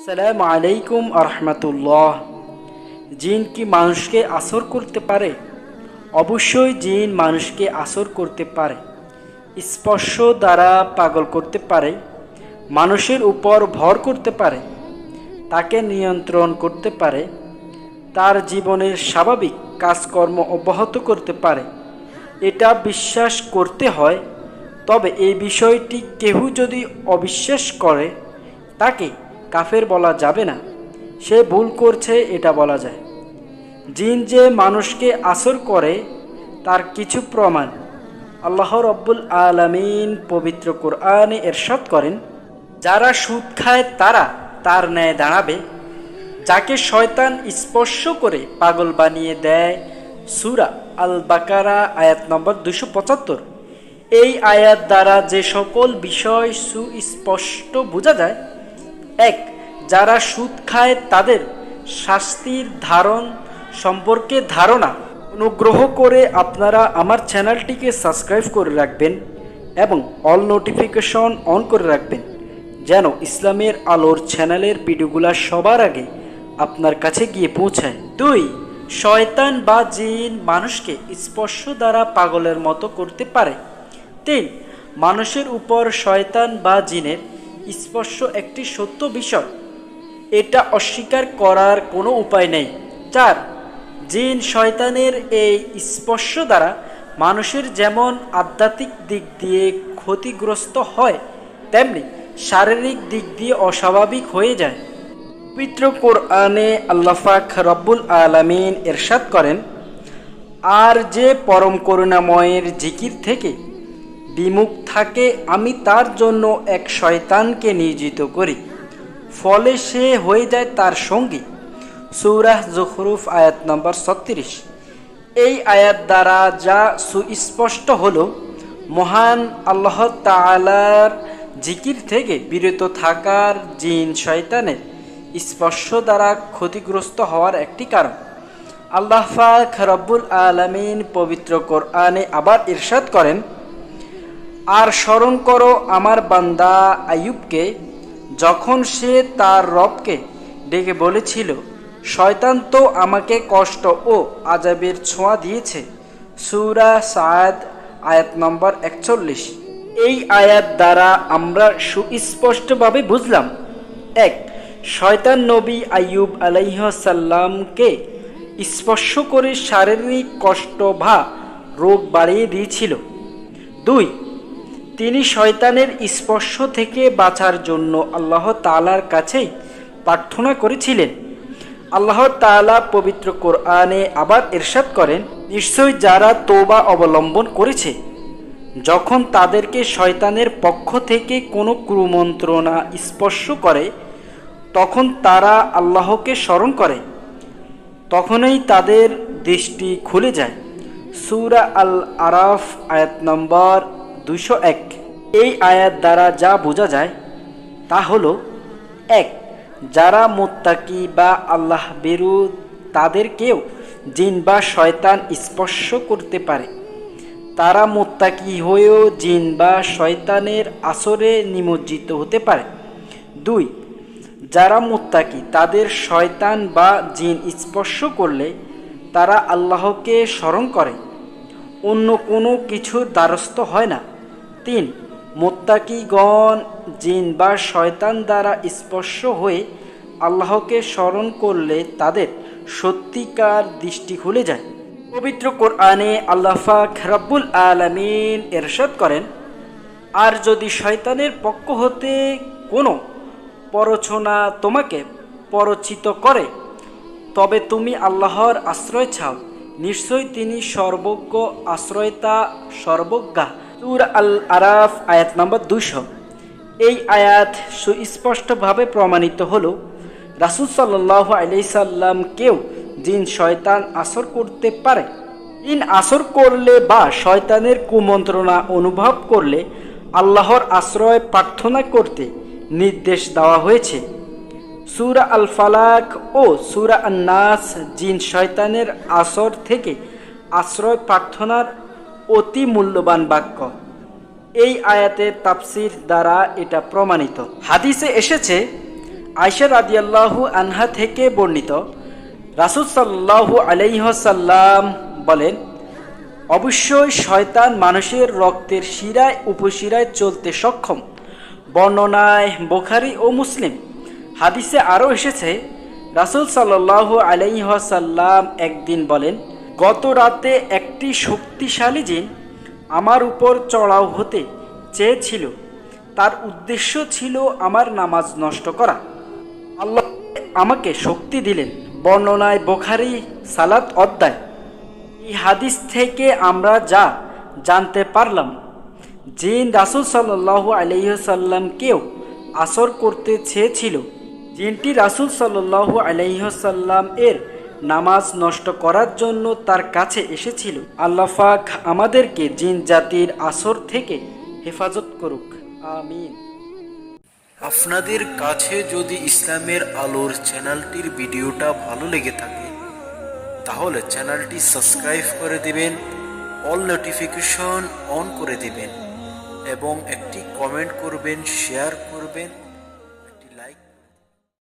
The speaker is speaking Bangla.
আসসালামু আলাইকুম আরহামাতুল্লাহ। জিন কি মানুষকে আসর করতে পারে? অবশ্যই জিন মানুষকে আসর করতে পারে। স্পর্শ দ্বারা পাগল করতে পারে, মানুষের উপর ভর করতে পারে, তাকে নিয়ন্ত্রণ করতে পারে, তার জীবনের স্বাভাবিক কাজকর্ম অব্যাহত করতে পারে। এটা বিশ্বাস করতে হয়। তবে এই বিষয়টি কেউ যদি অবিশ্বাস করে তাকে কাফের বলা যাবে না, সে ভুল করছে এটা বলা যায়। জিন যে মানুষকে আসর করে তার কিছু প্রমাণ আল্লাহ রব্বুল আলামিন পবিত্র কোরআনে ইরশাদ করেন, যারা সুদ খায় তারা তার ন্যায় দাঁড়াবে, যাকে শয়তান স্পর্শ করে পাগল বানিয়ে দেয়। সূরা আল বাকারা আয়াত নম্বর 275। এই আয়াত দ্বারা যে সকল বিষয় সুস্পষ্ট বোঝা যায়: এক, যারা সুদ খায় তাদের শাস্তির ধারণ সম্পর্কে ধারণা। অনুগ্রহ করে আপনারা আমার চ্যানেলটিকে সাবস্ক্রাইব করে রাখবেন এবং অল নোটিফিকেশন অন করে রাখবেন, যেন ইসলামের আলোর চ্যানেলের ভিডিওগুলো সবার আগে আপনার কাছে গিয়ে পৌঁছায়। দুই, শয়তান বা জিন মানুষকে স্পর্শ দ্বারা পাগলের মতো করতে পারে। তিন, মানুষের উপর শয়তান বা জিনের স্পর্শ একটি সত্য বিষয়, এটা অস্বীকার করার কোনো উপায় নেই। চার, জিন শয়তানের এই স্পর্শ দ্বারা মানুষের যেমন আধ্যাত্মিক দিক দিয়ে ক্ষতিগ্রস্ত হয়, তেমনি শারীরিক দিক দিয়ে অস্বাভাবিক হয়ে যায়। পবিত্র কোরআনে আল্লাহ পাক রব্বুল আলামিন ইরশাদ করেন, আর যে পরম করুণাময়ের জিকির থেকে বিমুখ থাকে আমি তার জন্য এক শয়তানকে নিয়োজিত করি, ফলে সে হয়ে যায় তার সঙ্গী। সূরা যুখরুফ আয়াত নম্বর 36। এই আয়াত দ্বারা যা সুস্পষ্ট হলো, মহান আল্লাহ তাআলার জিকির থেকে বিরত থাকার জিন শয়তানের স্পর্শ দ্বারা ক্ষতিগ্রস্ত হওয়ার একটি কারণ। আল্লাহ পাক রব্বুল আলামিন পবিত্র কোরআনে আবার ইরশাদ করেন, আর স্মরণ করো আমার বান্দা আইয়ুবকে, যখন সে তার রবকে ডেকে বলেছিল, শয়তান তো আমাকে কষ্ট ও আযাবের ছোঁয়া দিয়েছে। সূরা সাদ আয়াত নম্বর 41। এই আয়াত দ্বারা আমরা সুস্পষ্টভাবে বুঝলাম: এক, শয়তান নবী আইয়ুব আলাইহিস সালামকে স্পর্শ করে শারীরিক কষ্ট বা রোগ বাড়িয়ে দিয়েছিল। দুই, তিনি শয়তানের স্পর্শ থেকে বাঁচার জন্য আল্লাহ তাআলার কাছেই প্রার্থনা করেছিলেন। আল্লাহ তাআলা পবিত্র কোরআনে আবার ইরশাদ করেন, নিশ্চয় যারা তওবা অবলম্বন করেছে, যখন তাদেরকে শয়তানের পক্ষ থেকে কোনো কুমন্ত্রণা স্পর্শ করে, তখন তারা আল্লাহকে স্মরণ করে, তখনই তাদের দৃষ্টি খুলে যায়। সূরা আল আরাফ আয়াত নম্বর 201। এই আয়াত দ্বারা যা বোঝা যায় তা হলো: এক, যারা মুত্তাকি বা আল্লাহ বেরু তাদেরকেও জিন বা শয়তান স্পর্শ করতে পারে, তারা মুত্তাকি হয়েও জিন বা শয়তানের আসরে নিমজ্জিত হতে পারে। দুই, যারা মুত্তাকি তাদের শয়তান বা জিন স্পর্শ করলে তারা আল্লাহকে স্মরণ করে, অন্য কোনো কিছুর দ্বারস্থ হয় না। তিন, মুত্তাকিগণ জিন বা শয়তান দ্বারা স্পর্শ হয়ে আল্লাহকে স্মরণ করলে তাদের সত্যিকার দৃষ্টি খুলে যায়। পবিত্র কোরআনে আল্লাহ পাক রব্বুল আলামিন ইরশাদ করেন, আর যদি শয়তানের পক্ষ হতে কোনো প্ররোচনা তোমাকে প্ররোচিত করে, তবে তুমি আল্লাহর আশ্রয় চাও, নিশ্চয়ই তিনি সর্বজ্ঞ, আশ্রয়তা, সর্বজ্ঞা। সূরা আল আরাফ আয়াত নম্বর 200। এই আয়াত সুস্পষ্টভাবে প্রমাণিত হলো, রাসূল সাল্লাল্লাহু আলাইহি সাল্লামকেও জিন শয়তান আসর করতে পারে। জিন আসর করলে বা শয়তানের কুমন্ত্রণা অনুভব করলে আল্লাহর আশ্রয় প্রার্থনা করতে নির্দেশ দেওয়া হয়েছে। সূরা আল ফালাক ও সূরা আন-নাস জিন শয়তানের আসর থেকে আশ্রয় প্রার্থনার অতি মূল্যবান বাক্য। এই আয়াতের তাফসির দ্বারা এটা প্রমাণিত। হাদিসে এসেছে, আয়েশা রাদিয়াল্লাহু আনহা থেকে বর্ণিত, রাসূল সাল্লাল্লাহু আলাইহি ওয়াসাল্লাম বলেন, অবশ্যই শয়তান মানুষের রক্তের শিরায় উপশিরায় চলতে সক্ষম। বর্ণনায় বুখারী ও মুসলিম। হাদিসে আরও এসেছে, রাসূল সাল্লাল্লাহু আলাইহি ওয়াসাল্লাম একদিন বলেন, গত রাতে একটি শক্তিশালী জিন আমার উপর চড়াও হতে চেয়েছিল। তার উদ্দেশ্য ছিল আমার নামাজ নষ্ট করা। আল্লাহ আমাকে শক্তি দিলেন। বর্ণনায় বুখারী সালাত অধ্যায়। এই হাদিস থেকে আমরা যা জানতে পারলাম, জিন রাসূল সাল্লাল্লাহু আলাইহি ওয়াসাল্লামকেও আসর করতে চেয়েছিল। জিনটি রাসূল সাল্লাল্লাহু আলাইহি ওয়াসাল্লাম এর নামাজ নষ্ট করার জন্য তার কাছে এসেছিল। আল্লাহ পাক আমাদেরকে জিন জাতির আসর থেকে হেফাজত করুক, আমিন। আপনাদের কাছে যদি ইসলামের আলোর চ্যানেলটির ভিডিওটা ভালো লেগে থাকে তাহলে চ্যানেলটি সাবস্ক্রাইব করে দিবেন, অল নোটিফিকেশন অন করে দিবেন এবং একটি কমেন্ট করবেন, শেয়ার করবেন।